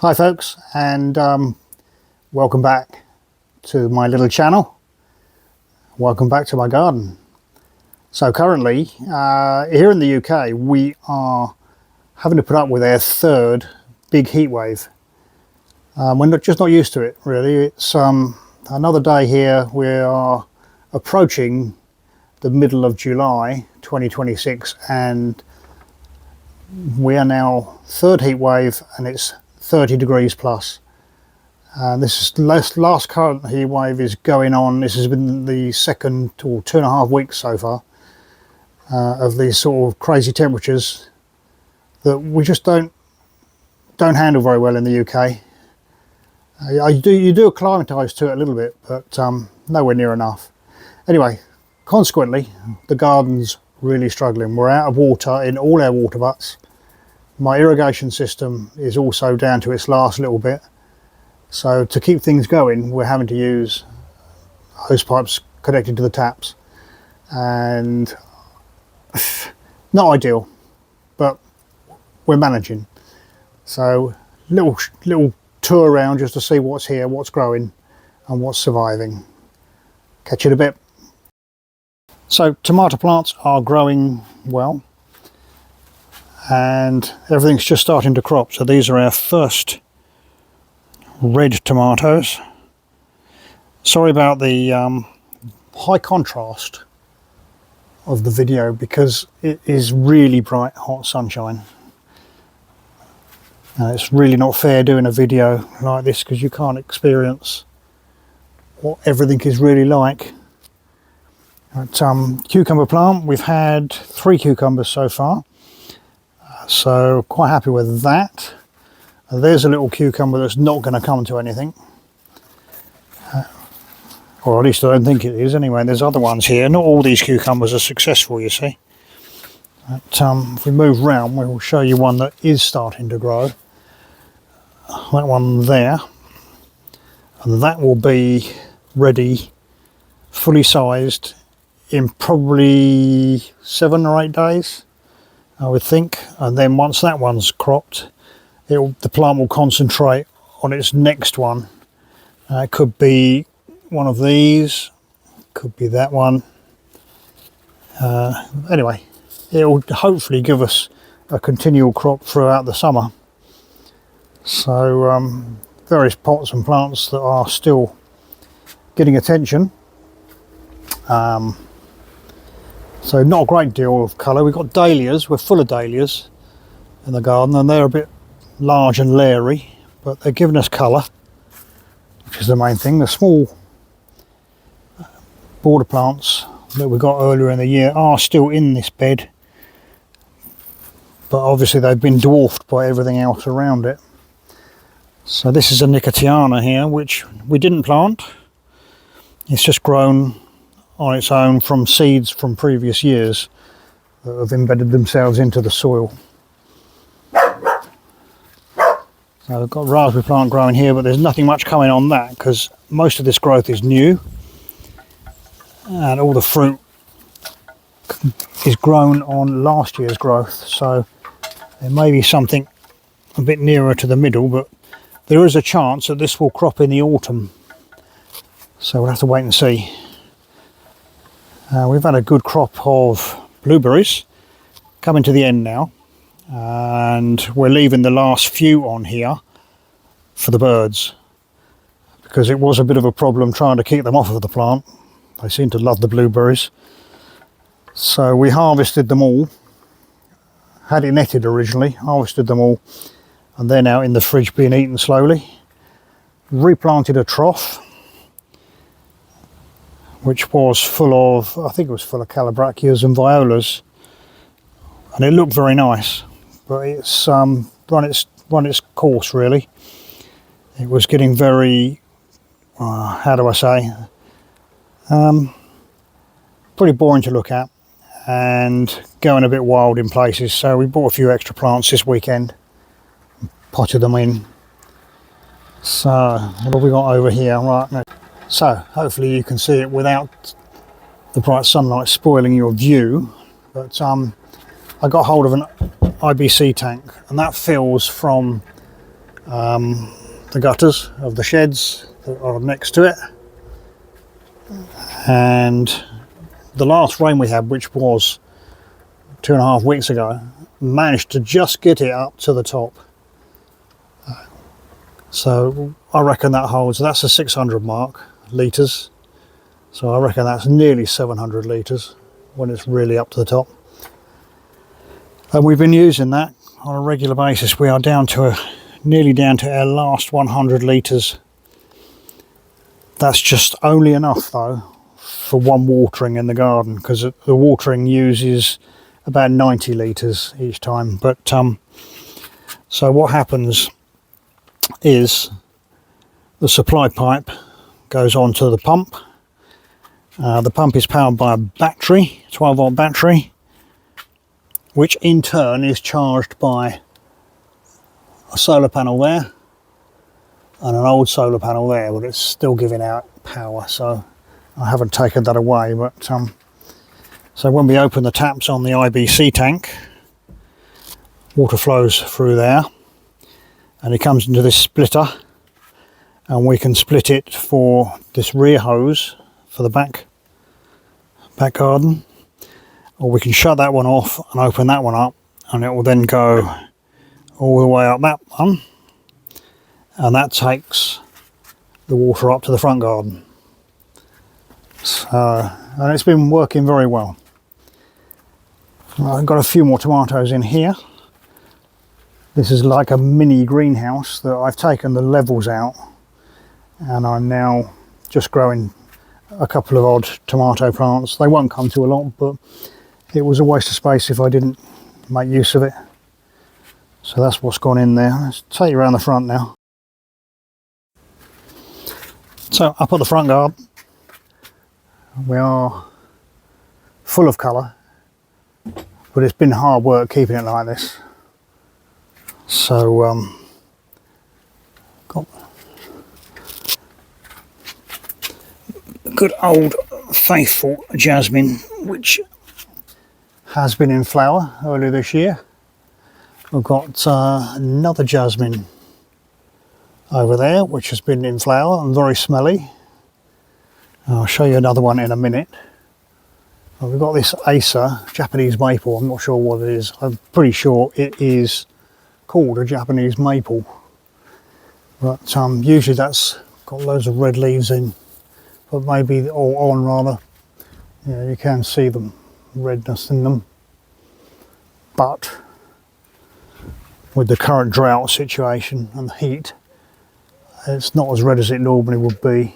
Hi folks, and welcome back to my little channel. Welcome back to my garden. So currently here in the UK we are having to put up with our third big heat wave. We're just not used to it really. It's another day here. We are approaching the middle of July 2026 and we are now third heat wave and it's 30 degrees plus. This is last current heat wave is going on. This has been the second or 2.5 weeks so far of these sort of crazy temperatures that we just don't handle very well in the UK. You do acclimatise to it a little bit, but nowhere near enough. Anyway, consequently, the garden's really struggling. We're out of water in all our water butts. My irrigation system is also down to its last little bit. So to keep things going, we're having to use hose pipes connected to the taps. And not ideal, but we're managing. So little tour around just to see what's here, what's growing and what's surviving. Catch you in a bit. So tomato plants are growing well. And everything's just starting to crop. So these are our first red tomatoes. Sorry about the high contrast of the video because it is really bright hot sunshine. And it's really not fair doing a video like this because you can't experience what everything is really like. But, cucumber plant, we've had 3 cucumbers so far. So quite happy with that. There's a little cucumber that's not going to come to anything, or at least I don't think it is anyway. There's other ones here. Not all these cucumbers are successful, you see. But, if we move round, we will show you one that is starting to grow. That one there, and that will be ready, fully sized in probably 7 or 8 days. I would think, and then once that one's cropped, the plant will concentrate on its next one. It could be one of these, could be that one. Anyway, it will hopefully give us a continual crop throughout the summer. So various pots and plants that are still getting attention. So not a great deal of colour. We've got dahlias, we're full of dahlias in the garden and they're a bit large and leery, but they're giving us colour, which is the main thing. The small border plants that we got earlier in the year are still in this bed, but obviously they've been dwarfed by everything else around it. So this is a Nicotiana here, which we didn't plant. It's just grown on its own from seeds from previous years that have embedded themselves into the soil. So I've got a raspberry plant growing here, but there's nothing much coming on that because most of this growth is new and all the fruit is grown on last year's growth. So there may be something a bit nearer to the middle, but there is a chance that this will crop in the autumn. So we'll have to wait and see. We've had a good crop of blueberries coming to the end now, and we're leaving the last few on here for the birds because it was a bit of a problem trying to keep them off of the plant. They seem to love the blueberries. So we harvested them all, had it netted originally, harvested them all, and they're now in the fridge being eaten slowly. Replanted a trough which was full of, I think it was full of calabrachias and violas, and it looked very nice, but it's run its course really. It was getting very, how do I say, pretty boring to look at and going a bit wild in places. So we bought a few extra plants this weekend, potted them in. So what have we got over here? Right, no. So hopefully you can see it without the bright sunlight spoiling your view, but I got hold of an IBC tank, and that fills from the gutters of the sheds that are next to it. And the last rain we had, which was 2.5 weeks ago, managed to just get it up to the top. So I reckon that holds, that's a 600 mark litres. So I reckon that's nearly 700 litres when it's really up to the top. And we've been using that on a regular basis. We are down to nearly down to our last 100 litres. That's just only enough though for one watering in the garden, because the watering uses about 90 litres each time. But so what happens is the supply pipe goes onto the pump. The pump is powered by a battery, 12-volt battery, which in turn is charged by a solar panel there and an old solar panel there, but it's still giving out power, so I haven't taken that away. But so when we open the taps on the IBC tank, water flows through there and it comes into this splitter, and we can split it for this rear hose for the back garden, or we can shut that one off and open that one up, and it will then go all the way up that one, and that takes the water up to the front garden. So, and it's been working very well. I've got a few more tomatoes in here. This is like a mini greenhouse that I've taken the levels out, and I'm now just growing a couple of odd tomato plants. They won't come to a lot, but it was a waste of space if I didn't make use of it. So that's what's gone in there. Let's take you around the front now. So up at the front garden, we are full of colour, but it's been hard work keeping it like this. So got good old faithful jasmine, which has been in flower earlier this year. We've got another jasmine over there, which has been in flower and very smelly. I'll show you another one in a minute. We've got this Acer, Japanese maple. I'm not sure what it is. I'm pretty sure it is called a Japanese maple. But usually that's got loads of red leaves in, but maybe, or on rather. Yeah, you can see them, redness in them. But with the current drought situation and the heat, it's not as red as it normally would be.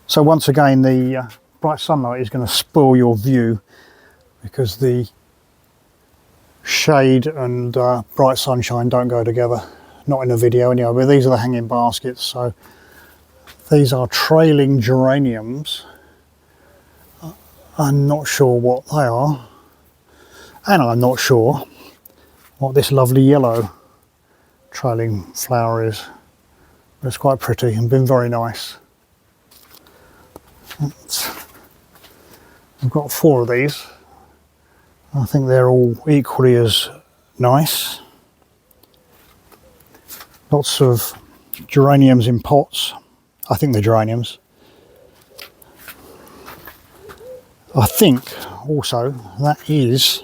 So once again, the bright sunlight is going to spoil your view, because the shade and bright sunshine don't go together. Not in the video anyway, but these are the hanging baskets. So these are trailing geraniums. I'm not sure what they are, and I'm not sure what this lovely yellow trailing flower is. But it's quite pretty and been very nice. I've got 4 of these. I think they're all equally as nice. Lots of geraniums in pots. I think they're geraniums. I think also that is,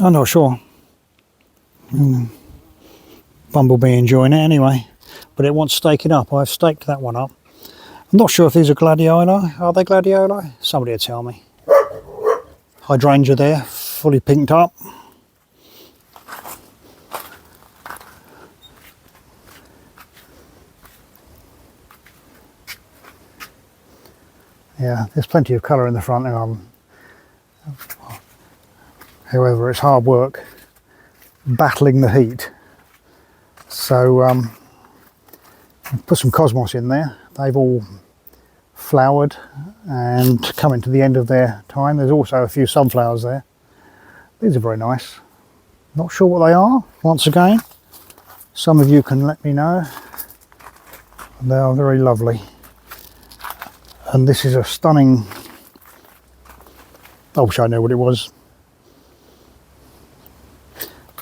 I'm not sure. Bumblebee enjoying it anyway, but it wants staking up. I've staked that one up. I'm not sure if these are gladioli. Are they gladioli? Somebody will tell me. Hydrangea there, fully pinked up. Yeah, there's plenty of colour in the front. However, it's hard work battling the heat. So put some cosmos in there. They've all flowered and coming to the end of their time. There's also a few sunflowers there. These are very nice. Not sure what they are, once again. Some of you can let me know. They are very lovely. And this is a stunning, I wish I knew what it was.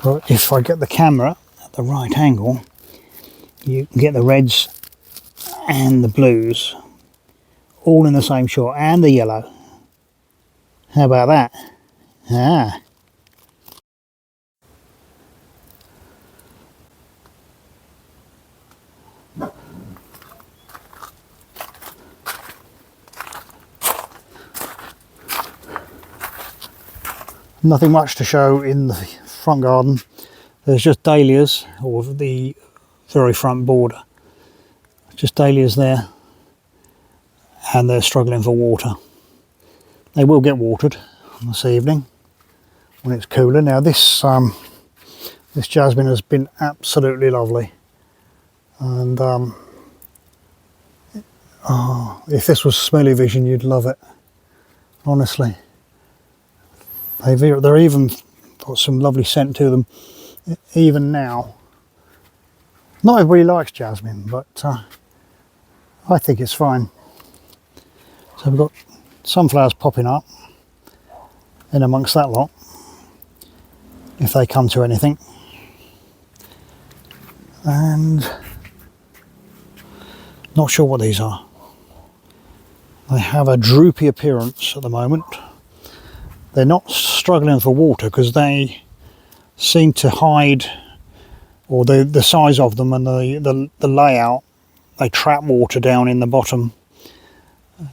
But if I get the camera at the right angle, you can get the reds and the blues all in the same shot, and the yellow. How about that? Ah. Nothing much to show in the front garden. There's just dahlias, or the very front border. Just dahlias there, and they're struggling for water. They will get watered this evening when it's cooler. Now this this jasmine has been absolutely lovely, and oh, if this was smelly vision, you'd love it. Honestly, they're even got some lovely scent to them even now. Not everybody likes jasmine, but I think it's fine. So we've got sunflowers popping up in amongst that lot, if they come to anything. And not sure what these are. They have a droopy appearance at the moment. They're not struggling for water because they seem to hide, or the size of them and the layout, they trap water down in the bottom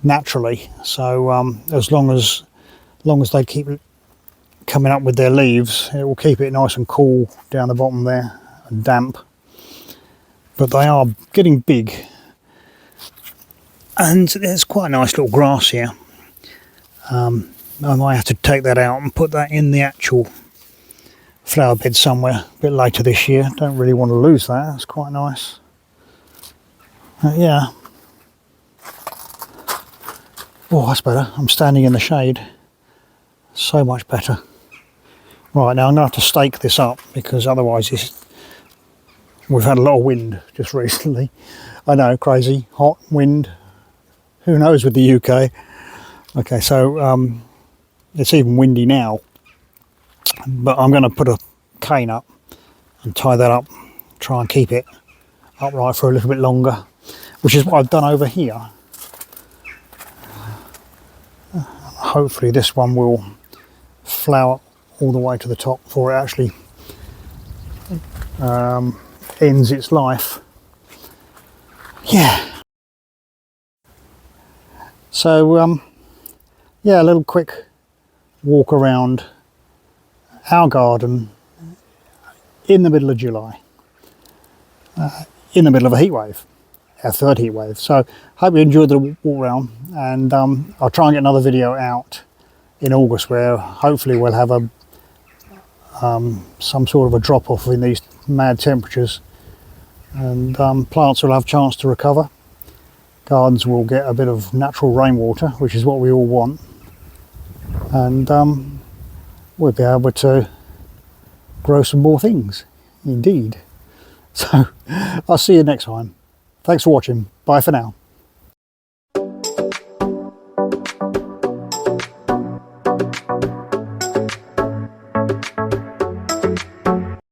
naturally. So as long as they keep coming up with their leaves, it will keep it nice and cool down the bottom there and damp. But they are getting big, and there's quite a nice little grass here. I might have to take that out and put that in the actual flower bed somewhere a bit later this year. Don't really want to lose that. It's quite nice. Yeah. Oh, that's better. I'm standing in the shade. So much better. Right, now I'm going to have to stake this up because otherwise we've had a lot of wind just recently. I know, crazy, hot wind. Who knows with the UK? Okay, so it's even windy now. But I'm going to put a cane up and tie that up, try and keep it upright for a little bit longer, which is what I've done over here. Hopefully this one will flower all the way to the top before it actually ends its life. Yeah. So yeah, a little quick walk around our garden in the middle of July, in the middle of a heat wave, our third heat wave. So hope you enjoyed the walk around, and I'll try and get another video out in August where hopefully we'll have a some sort of a drop off in these mad temperatures, and plants will have a chance to recover. Gardens will get a bit of natural rainwater, which is what we all want, and we'll be able to grow some more things, indeed. So I'll see you next time. Thanks for watching. Bye for now.